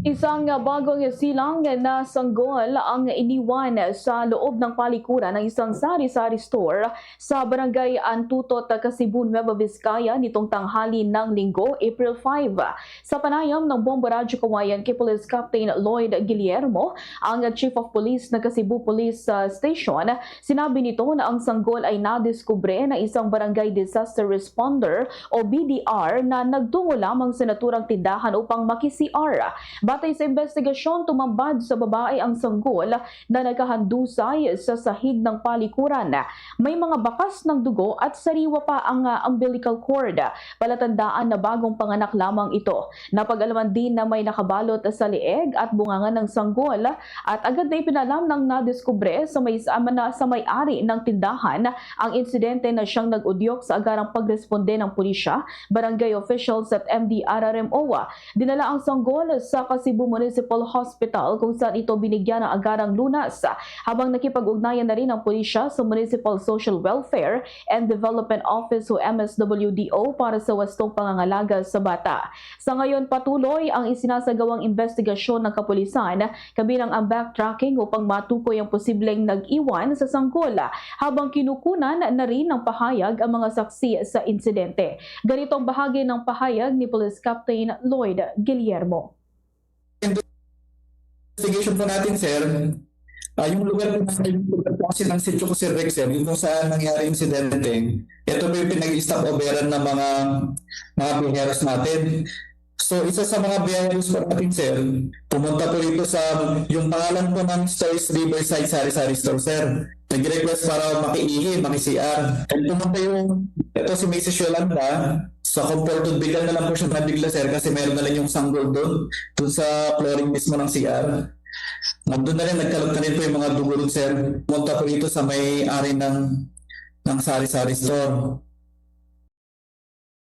Isang bagong silang na sanggol ang iniwan sa loob ng palikuran ng isang sari-sari store sa barangay Antutot, Casibun, Nueva Vizcaya nitong tanghali ng Linggo, April 5. Sa panayam ng Bomba Radyo Kawayan kay Police Captain Lloyd Guillermo, ang Chief of Police ng Cebu Police Station, sinabi nito na ang sanggol ay nadiskubre ng isang barangay disaster responder o BDR na nagtungo lamang sa naturang tindahan upang maki-CR. Batay sa investigasyon, tumambad sa babae ang sanggol na nakahandusay sa sahig ng palikuran. May mga bakas ng dugo at sariwa pa ang umbilical cord. Palatandaan na bagong panganak lamang ito. Napag-alaman din na may nakabalot sa leeg at bunganga ng sanggol at agad na ipinalam ng nadiskubre sa may-ari ng tindahan ang insidente na siyang nag-udyok sa agarang pagresponde ng pulisya, barangay officials at MDRRMO. Dinala ang sanggol sa Cebu Municipal Hospital kung saan ito binigyan ng agarang lunas habang nakipag-ugnayan na rin ang pulisya sa Municipal Social Welfare and Development Office o MSWDO para sa wastong pangangalaga sa bata. Sa ngayon patuloy ang isinasagawang investigasyon ng kapulisan kabilang ang backtracking upang matukoy ang posibleng nag-iwan sa sanggol habang kinukunan na rin ng pahayag ang mga saksi sa insidente. Ganito ang bahagi ng pahayag ni Police Captain Lloyd Guillermo. Investigation po natin, sir, yung lugar po kasi ng Sitio ko, Sir Rex, sir, yung kung saan nangyari insidente, ito po yung pinag-stop overan ng mga biheros natin. So, isa sa mga biheros po natin, sir, pumunta po rito sa, yung pangalan po ng Stores Riverside Sari-Sari Store, sir. Nag-request para maki-ihi, maki-CR. And pumunta ito si Mrs. Yolanda, sa comforted bigla na lang po siya nabigla, sir, kasi meron na lang yung sanggol doon sa flooring mismo ng CR. Nandun na rin, nagkalot na rin po yung mga dugo doon, sir. Pumunta po rito sa may-ari ng sari-sari store.